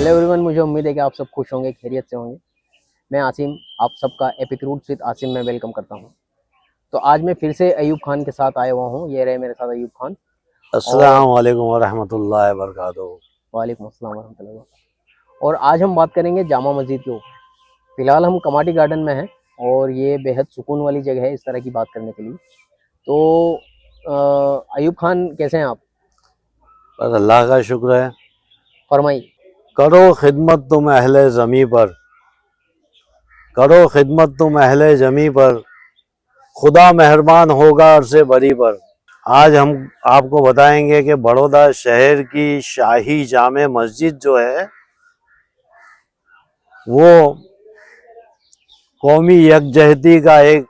Hello everyone, मुझे उम्मीद है कि आप सब खुश होंगे, खैरियत से होंगे। मैं आसिम, आप सबका एपिक रूट्स विद आसिम में वेलकम करता हूं। तो आज मैं फिर से अयूब खान के साथ आया हुआ हूं। ये रहे मेरे साथ अयूब खान। और अस्सलाम वालेकुम वरहमतुल्लाहि वबरकातुहू। वालेकुम अस्सलाम वरहमतुल्लाहि वबरकातुहू। और आज हम बात करेंगे जामा मस्जिद के ऊपर। फिलहाल हम कमाटी गार्डन में हैं और ये बेहद सुकून वाली जगह है इस तरह की बात करने के लिए। तो अयूब खान, कैसे हैं आप? बस अल्लाह का शुक्र है। फरमाइए। करो खिदमत तुम अहले ज़मी पर, करो खिदमत तुम अहले ज़मी पर, खुदा मेहरबान होगा अरसे बरी पर। आज हम आपको बताएंगे कि बड़ौदा शहर की शाही जामे मस्जिद जो है वो कौमी यकजहती का एक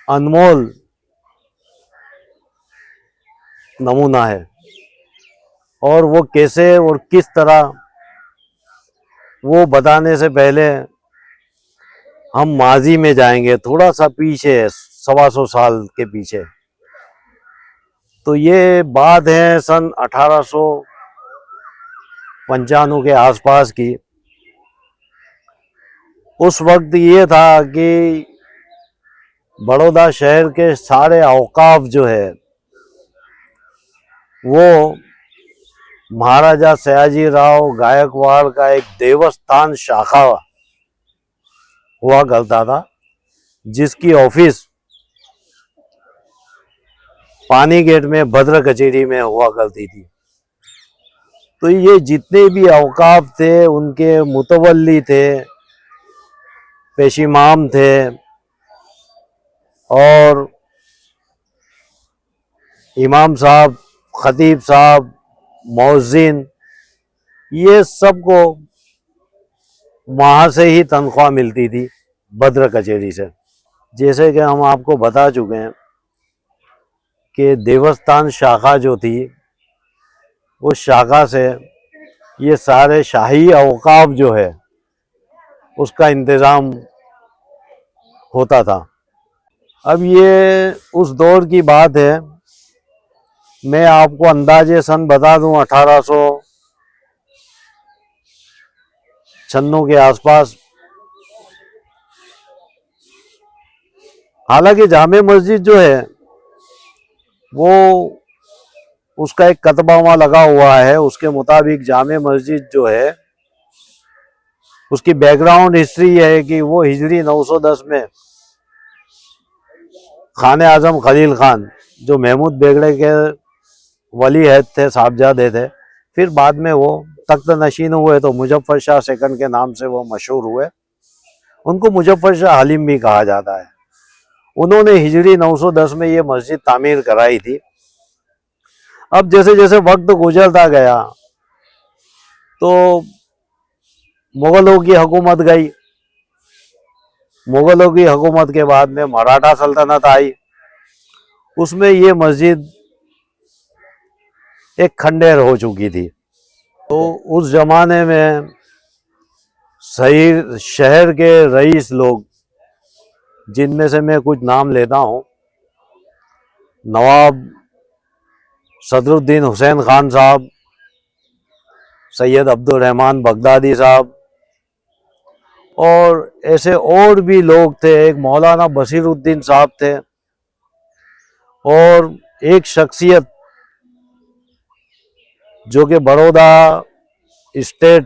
अनमोल नमूना है। और वो कैसे और किस तरह, वो बताने से पहले हम माजी में जाएंगे, थोड़ा सा पीछे, 125 साल के पीछे। तो ये बात है सन 1895 के आसपास की। उस वक्त ये था कि बड़ौदा शहर के सारे औकाफ जो है वो महाराजा सयाजी राव गायकवाड़ का एक देवस्थान शाखा हुआ करता था, जिसकी ऑफिस पानी गेट में भद्र कचेरी में हुआ करती थी। तो ये जितने भी औकाफ थे उनके मुतवल्ली थे, पेशिमाम थे और इमाम साहब, खतीब साहब, मौज़िन, ये सबको वहाँ से ही तनख्वाह मिलती थी, भद्र कचेरी से। जैसे कि हम आपको बता चुके हैं कि देवस्थान शाखा जो थी, उस शाखा से ये सारे शाही औकाफ जो है उसका इंतज़ाम होता था। अब ये उस दौर की बात है। मैं आपको अंदाजे सन बता दूं, 1896 के आसपास। हालांकि जामे मस्जिद जो है वो, उसका एक कतबा वहाँ लगा हुआ है। उसके मुताबिक जामे मस्जिद जो है उसकी बैकग्राउंड हिस्ट्री ये है कि वो हिजरी 910 में खाने आजम खलील खान, जो महमूद बेगड़े के वली अहद थे, साहबजादे थे, फिर बाद में वो तख्त नशीन हुए तो मुजफ्फर शाह सेकंड के नाम से वो मशहूर हुए। उनको मुजफ्फर शाह हलीम भी कहा जाता है। उन्होंने हिजरी 910 में ये मस्जिद तामीर कराई थी। अब जैसे जैसे वक्त गुजरता गया तो मुगलों की हुकूमत गई। मुगलों की हुकूमत के बाद में मराठा सल्तनत आई। उसमें ये मस्जिद एक खंडेर हो चुकी थी। तो उस जमाने में सही शहर के रईस लोग, जिनमें से मैं कुछ नाम लेता हूँ, नवाब सदरुद्दीन हुसैन खान साहब, सैयद अब्दुल रहमान बगदादी साहब, और ऐसे और भी लोग थे। एक मौलाना बसीरुद्दीन साहब थे और एक शख्सियत जो कि बड़ौदा स्टेट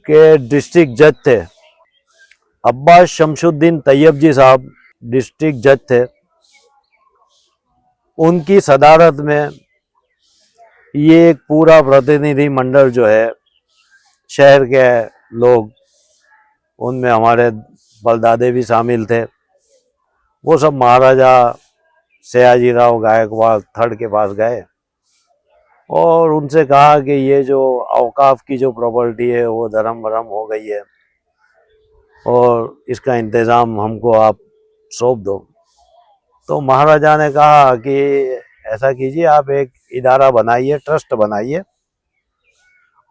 के डिस्ट्रिक्ट जज थे, अब्बास शमशुद्दीन तैयब जी साहब डिस्ट्रिक्ट जज थे। उनकी सदारत में ये एक पूरा प्रतिनिधि मंडल जो है, शहर के लोग, उनमें हमारे बलदादे भी शामिल थे, वो सब महाराजा सयाजी राव गायकवाड़ थर्ड के पास गए और उनसे कहा कि ये जो औकाफ की जो प्रॉपर्टी है वो धर्म भरम हो गई है और इसका इंतज़ाम हमको आप सौंप दो। तो महाराजा ने कहा कि ऐसा कीजिए, आप एक इदारा बनाइए, ट्रस्ट बनाइए,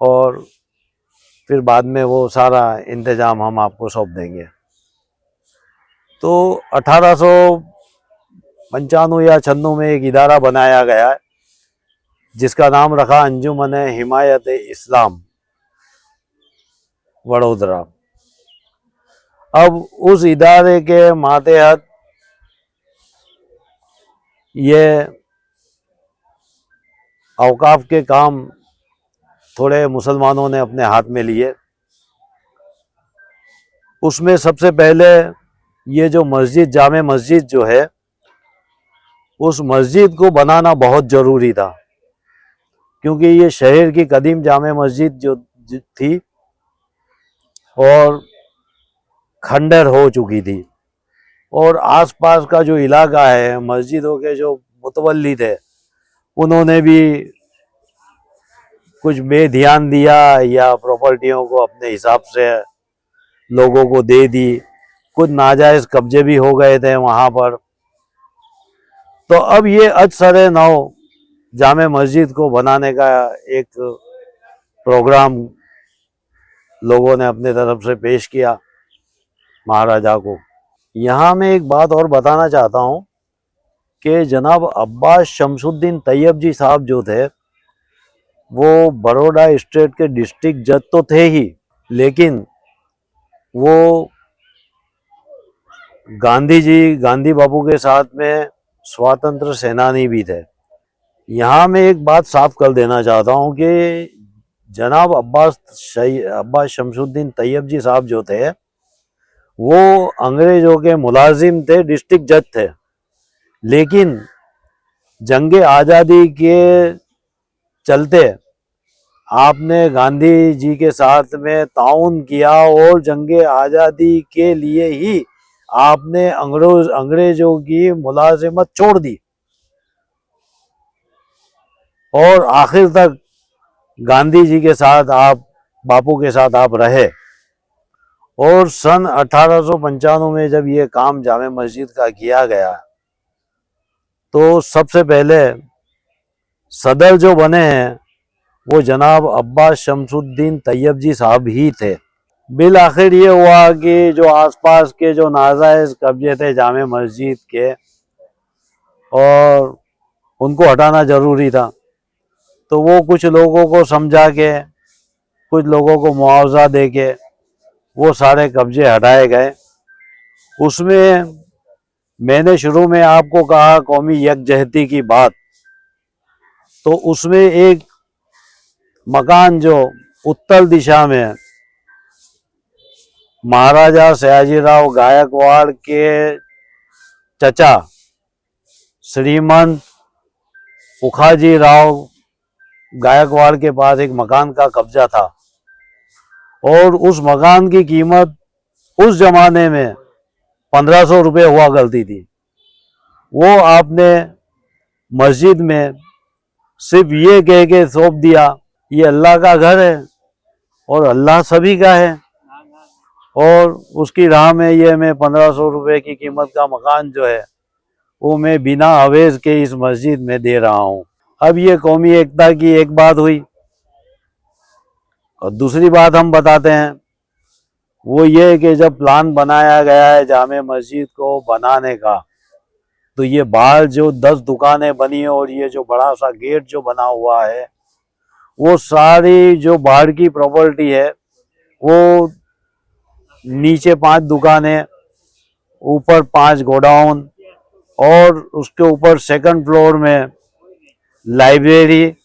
और फिर बाद में वो सारा इंतज़ाम हम आपको सौंप देंगे। तो 1895 या 96 में एक इदारा बनाया गया जिसका नाम रखा अंजुमन हिमायत इस्लाम वडोदरा। अब उस इदारे के मातहत ये औकाफ के काम थोड़े मुसलमानों ने अपने हाथ में लिए। उसमें सबसे पहले ये जो मस्जिद, जामे मस्जिद जो है, उस मस्जिद को बनाना बहुत ज़रूरी था, क्योंकि ये शहर की कदीम जामे मस्जिद जो थी और खंडर हो चुकी थी, और आसपास का जो इलाका है, मस्जिदों के जो मुतवल्ली थे, उन्होंने भी कुछ बेध्यान दिया या प्रॉपर्टियों को अपने हिसाब से लोगों को दे दी। कुछ नाजायज कब्जे भी हो गए थे वहाँ पर। तो अब ये अजसर नौ जामे मस्जिद को बनाने का एक प्रोग्राम लोगों ने अपने तरफ से पेश किया महाराजा को। यहाँ मैं एक बात और बताना चाहता हूँ कि जनाब अब्बास शमसुद्दीन तैयब जी साहब जो थे, वो बड़ौदा स्टेट के डिस्ट्रिक्ट जज तो थे ही, लेकिन वो गांधी बापू के साथ में स्वतंत्र सेनानी भी थे। यहाँ मैं एक बात साफ कर देना चाहता हूँ कि जनाब अब्बास शमसुद्दीन तैयब जी साहब जो थे, वो अंग्रेजों के मुलाजिम थे, डिस्ट्रिक्ट जज थे, लेकिन जंग आज़ादी के चलते आपने गांधी जी के साथ में ताउन किया और जंग आज़ादी के लिए ही आपने अंग्रेजों की मुलाजिमत छोड़ दी और आखिर तक गांधी जी के साथ आप, बापू के साथ आप रहे। और सन 1895 में जब ये काम जामे मस्जिद का किया गया, तो सबसे पहले सदर जो बने हैं वो जनाब अब्बास शमसुद्दीन तैयब जी साहब ही थे। बिल आखिर ये हुआ कि जो आसपास के जो नाजायज कब्जे थे जामे मस्जिद के, और उनको हटाना ज़रूरी था, तो वो कुछ लोगों को समझा के, कुछ लोगों को मुआवजा दे के वो सारे कब्जे हटाए गए। उसमें मैंने शुरू में आपको कहा कौमी यकजहती की बात, तो उसमें एक मकान जो उत्तर दिशा में महाराजा सयाजीराव गायकवाड़ के चचा श्रीमंत उखाजी राव गायकवाड़ के पास एक मकान का कब्जा था, और उस मकान की कीमत उस जमाने में 1500 रुपये हुआ करती थी। वो आपने मस्जिद में सिर्फ ये कह के सौंप दिया, ये अल्लाह का घर है और अल्लाह सभी का है, और उसकी राह में ये मैं 1500 रुपये की कीमत का मकान जो है वो मैं बिना हवेज के इस मस्जिद में दे रहा हूँ। अब ये कौमी एकता की एक बात हुई, और दूसरी बात हम बताते हैं वो ये कि जब प्लान बनाया गया है जामे मस्जिद को बनाने का, तो ये बाहर जो 10 दुकानें बनी है और ये जो बड़ा सा गेट जो बना हुआ है, वो सारी जो बाहर की प्रॉपर्टी है, वो नीचे 5 दुकानें, ऊपर 5 गोडाउन, और उसके ऊपर सेकंड फ्लोर में लाइब्रेरी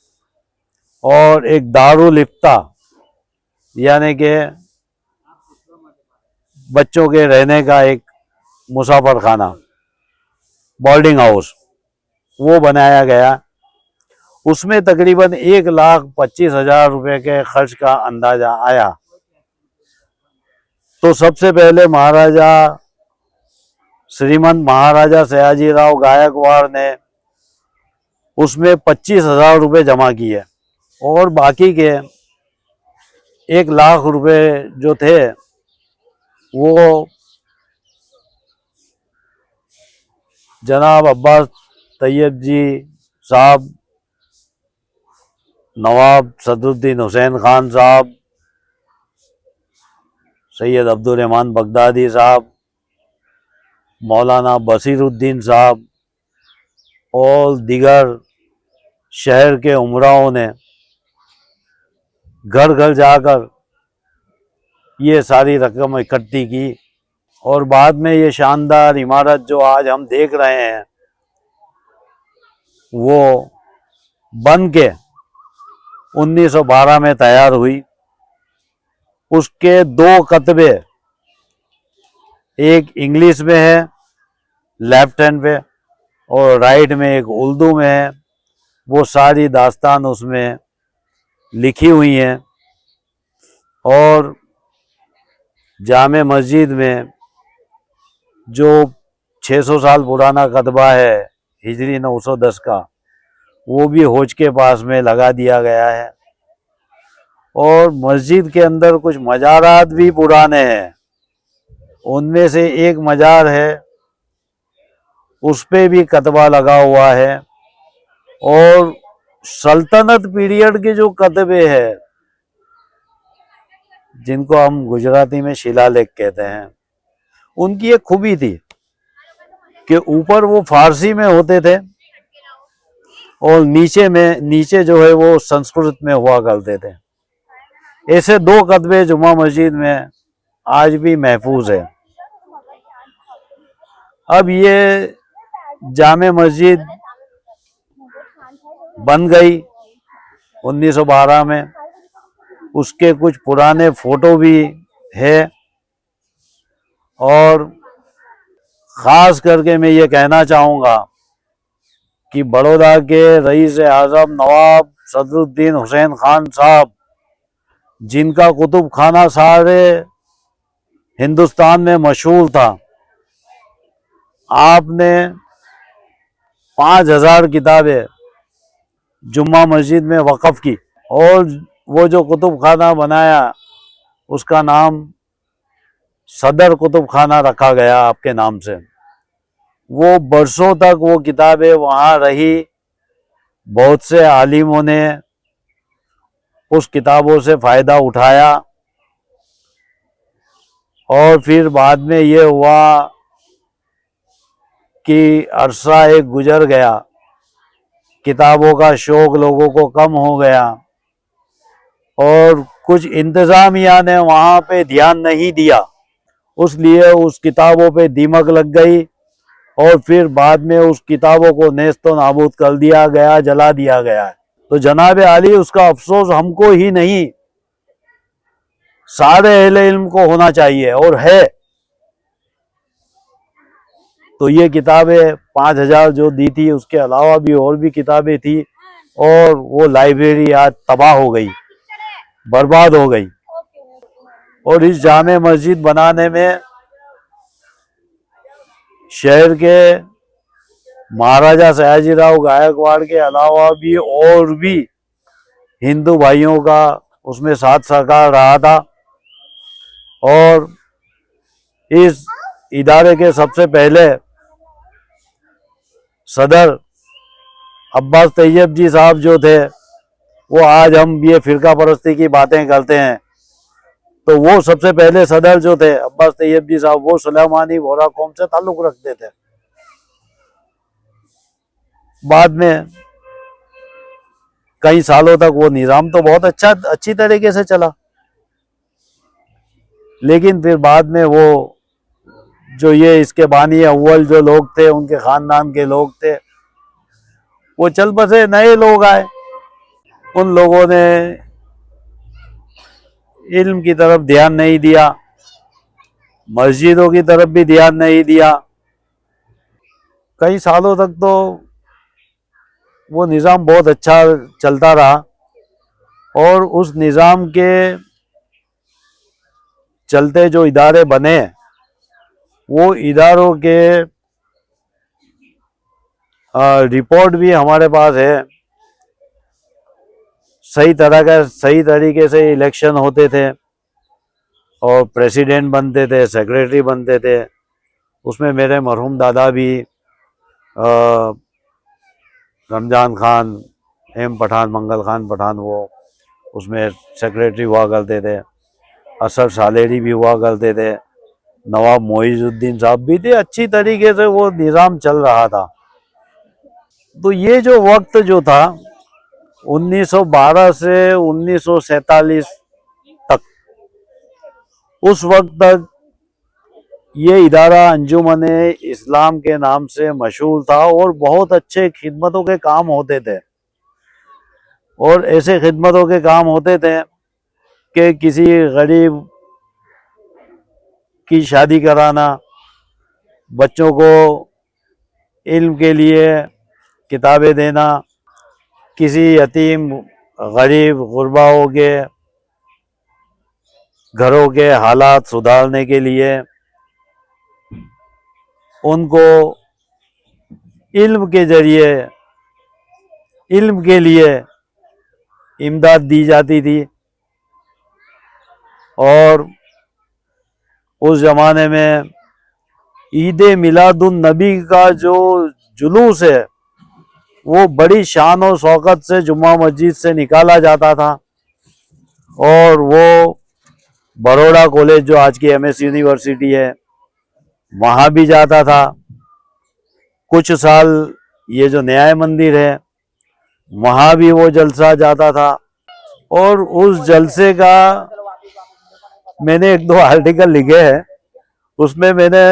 और एक दारुल इफ्ता, यानी कि बच्चों के रहने का एक मुसाफर खाना, बोर्डिंग हाउस, वो बनाया गया। उसमें तकरीबन 1,25,000 रुपये के खर्च का अंदाजा आया। तो सबसे पहले महाराजा श्रीमंत महाराजा सयाजीराव गायकवाड़ ने उसमें 25,000 रुपये जमा किए, और बाकी के 1,00,000 रुपये जो थे वो जनाब अब्बास तैयब जी साहब, नवाब सदरुद्दीन हुसैन खान साहब, सैयद अब्दुल रहमान बगदादी साहब, मौलाना बसीरुद्दीन साहब और दीगर शहर के उमराओं ने घर घर जाकर ये सारी रकम इकट्ठी की और बाद में ये शानदार इमारत जो आज हम देख रहे हैं वो बन के 1912 में तैयार हुई। उसके 2 कतबे, एक इंग्लिश में है लेफ्ट हैंड पे और राइट में एक उर्दू में है। वो सारी दास्तान उसमें लिखी हुई हैं। और जामे मस्जिद में जो 600 साल पुराना कतबा है हिजरी 910 का, वो भी हौज के पास में लगा दिया गया है। और मस्जिद के अंदर कुछ मज़ारात भी पुराने हैं। उनमें से एक मज़ार है, उस पे भी कतबा लगा हुआ है। और सल्तनत पीरियड के जो कतबे हैं, जिनको हम गुजराती में शिलालेख कहते हैं, उनकी एक खूबी थी कि ऊपर वो फारसी में होते थे और नीचे जो है वो संस्कृत में हुआ करते थे। ऐसे 2 कतबे जुमा मस्जिद में आज भी महफूज है। अब ये जामे मस्जिद बन गई 1912 में। उसके कुछ पुराने फोटो भी है। और ख़ास करके मैं ये कहना चाहूँगा कि बड़ौदा के रईस आज़म नवाब सदरुद्दीन हुसैन खान साहब, जिनका कुतुब खाना सारे हिंदुस्तान में मशहूर था, आपने 5000 किताबें जुम्मा मस्जिद में वक़फ़ की। और वो जो कुतुब खाना बनाया उसका नाम सदर कुतुब खाना रखा गया आपके नाम से। वो बरसों तक वो किताबें वहाँ रही। बहुत से आलिमों ने उस किताबों से फ़ायदा उठाया। और फिर बाद में ये हुआ कि अरसा एक गुजर गया, किताबों का शौक़ लोगों को कम हो गया और कुछ इंतज़ामिया ने वहाँ पे ध्यान नहीं दिया, उसलिए उस किताबों पे दीमक लग गई और फिर बाद में उस किताबों को नेस्तो नाबूद कर दिया गया, जला दिया गया। तो जनाब आली, उसका अफसोस हमको ही नहीं सारे अहले इल्म को होना चाहिए और है। तो ये किताबें 5000 जो दी थी, उसके अलावा भी और भी किताबें थी और वो लाइब्रेरी आज तबाह हो गई, बर्बाद हो गई। और इस जामे मस्जिद बनाने में शहर के महाराजा सयाजीराव गायकवाड़ के अलावा भी और भी हिंदू भाइयों का उसमें साथ सहकार रहा था। और इस इदारे के सबसे पहले सदर अब्बास तैयब जी साहब जो थे, वो आज हम ये फ़िरका परस्ती की बातें करते हैं, तो वो सबसे पहले सदर जो थे अब्बास तैयब जी साहब, वो सुलेमानी बोहरा कौम से ताल्लुक़ रखते थे। बाद में कई सालों तक वो निज़ाम तो बहुत अच्छी तरीके से चला, लेकिन फिर बाद में वो जो ये इसके बानी अव्वल जो लोग थे, उनके ख़ानदान के लोग थे, वो चल बसे, नए लोग आए। उन लोगों ने इल्म की तरफ ध्यान नहीं दिया, मस्जिदों की तरफ भी ध्यान नहीं दिया। कई सालों तक तो वो निज़ाम बहुत अच्छा चलता रहा और उस निज़ाम के चलते जो इदारे बने, वो इदारों के रिपोर्ट भी हमारे पास है। सही तरीके से इलेक्शन होते थे और प्रेसिडेंट बनते थे, सेक्रेटरी बनते थे। उसमें मेरे मरहूम दादा भी रमज़ान खान, एम पठान, मंगल खान पठान, वो उसमें सेक्रेटरी हुआ करते थे। असर सालेरी भी हुआ करते थे। नवाब मोइजुद्दीन साहब भी थे। अच्छी तरीके से वो निज़ाम चल रहा था। तो ये जो वक्त जो था, 1912 से 1947 तक, उस वक्त तक ये इदारा अंजुमन इस्लाम के नाम से मशहूर था और बहुत अच्छे खिदमतों के काम होते थे। और ऐसे खिदमतों के काम होते थे कि किसी गरीब की शादी कराना, बच्चों को इल्म के लिए किताबें देना, किसी यतीम गरीब गुरबाओं के घरों के हालात सुधारने के लिए उनको इल्म के जरिए इल्म के लिए इमदाद दी जाती थी। और उस जमाने में ईद मिलादुन नबी का जो जुलूस है वो बड़ी शान और शौकत से जुम्मा मस्जिद से निकाला जाता था और वो बड़ौदा कॉलेज जो आज की MS यूनिवर्सिटी है वहाँ भी जाता था। कुछ साल ये जो न्याय मंदिर है वहाँ भी वो जलसा जाता था। और उस जलसे का मैंने 1-2 आर्टिकल लिखे हैं, उसमें मैंने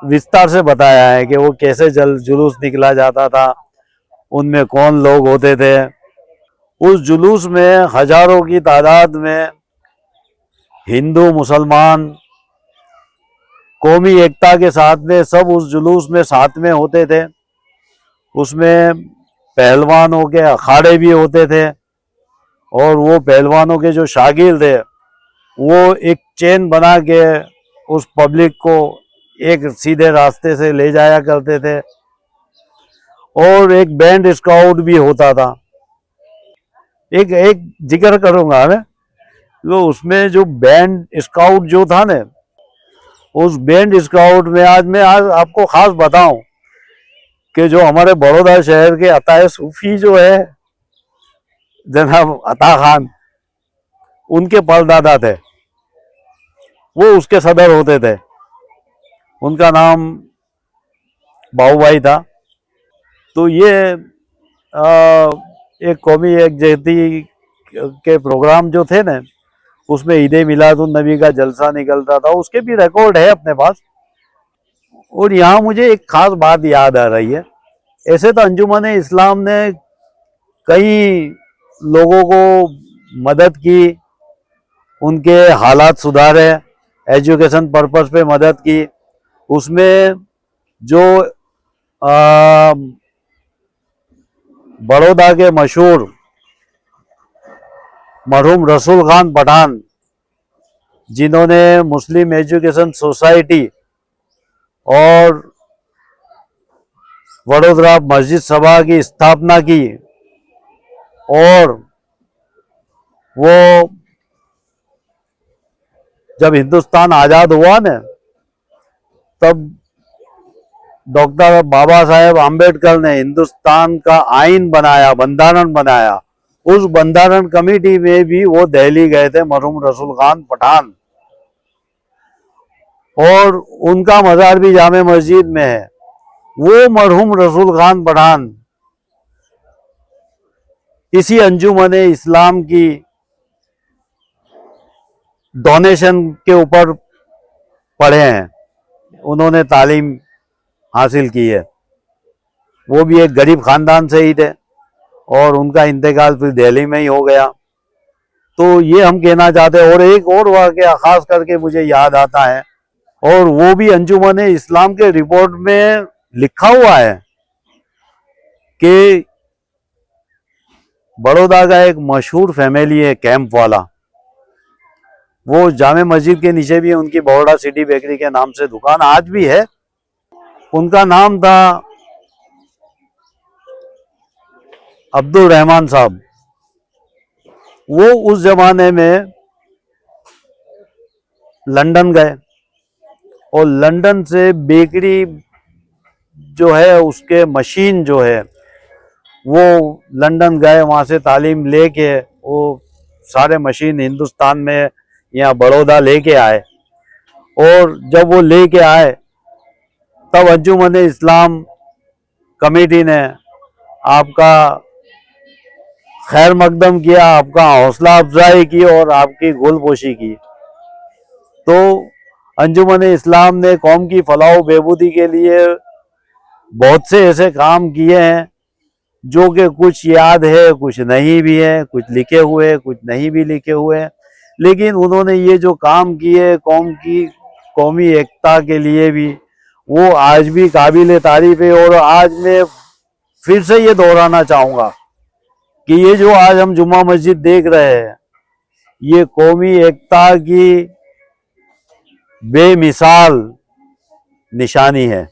विस्तार से बताया है कि वो कैसे जुलूस निकला जाता था, उनमें कौन लोग होते थे। उस जुलूस में हजारों की तादाद में हिंदू मुसलमान कौमी एकता के साथ में सब उस जुलूस में साथ में होते थे। उसमें पहलवानों के अखाड़े भी होते थे और वो पहलवानों के जो शागिर्द थे वो एक चेन बना के उस पब्लिक को एक सीधे रास्ते से ले जाया करते थे। और एक बैंड स्काउट भी होता था। एक जिक्र करूंगा मैं, तो उसमें जो बैंड स्काउट जो था ना, उस बैंड स्काउट में आज आपको खास बताऊं कि जो हमारे बड़ौदा शहर के अताए सूफी जो है जनाब अता खान, उनके परदादा थे, वो उसके सदर होते थे। उनका नाम बाबूभाई था। तो ये एक कौमी एकजहती के प्रोग्राम जो थे ना, उसमें ईद मिलादुन नबी का जलसा निकलता था, उसके भी रिकॉर्ड है अपने पास। और यहाँ मुझे एक खास बात याद आ रही है। ऐसे तो अंजुमन इस्लाम ने कई लोगों को मदद की, उनके हालात सुधारे, एजुकेशन पर्पस पे मदद की। उसमें जो बड़ौदा के मशहूर मरहूम रसूल खान पठान, जिन्होंने मुस्लिम एजुकेशन सोसाइटी और वडोदरा मस्जिद सभा की स्थापना की, और वो जब हिंदुस्तान आजाद हुआ न, तब डॉक्टर बाबा साहेब आम्बेडकर ने हिंदुस्तान का आइन बनाया, बंधारण बनाया। उस बंधारण कमेटी में भी वो दिल्ली गए थे, मरहूम रसूल खान पठान, और उनका मज़ार भी जामे मस्जिद में है। वो मरहूम रसूल खान पठान इसी अंजुमन इस्लाम की डोनेशन के ऊपर पढ़े हैं, उन्होंने तालीम हासिल की है। वो भी एक गरीब खानदान से ही थे और उनका इंतकाल फिर दिल्ली में ही हो गया। तो ये हम कहना चाहते हैं। और एक और वाक़या खास करके मुझे याद आता है, और वो भी अंजुमन इस्लाम के रिपोर्ट में लिखा हुआ है कि बड़ौदा का एक मशहूर फैमिली है कैंप वाला, वो जामे मस्जिद के नीचे भी उनकी बड़ौदा सिटी बेकरी के नाम से दुकान आज भी है। उनका नाम था अब्दुल रहमान साहब। वो उस जमाने में लंदन गए और लंदन से बेकरी जो है उसके मशीन जो है वो लंदन गए, वहाँ से तालीम लेके वो सारे मशीन हिंदुस्तान में यहाँ बड़ौदा लेके आए। और जब वो लेके आए तब अंजुमन इस्लाम कमेटी ने आपका खैर मकदम किया, आपका हौसला अफजाई की और आपकी गुलपोशी की। तो अंजुमन इस्लाम ने कौम की फलाह व बहबूदी के लिए बहुत से ऐसे काम किए हैं जो कि कुछ याद है, कुछ नहीं भी है, कुछ लिखे हुए, कुछ नहीं भी लिखे हुए, लेकिन उन्होंने ये जो काम किए कौम की कौमी एकता के लिए भी, वो आज भी काबिल तारीफ है। और आज मैं फिर से ये दोहराना चाहूँगा कि ये जो आज हम जुम्मा मस्जिद देख रहे हैं, ये कौमी एकता की बेमिसाल निशानी है।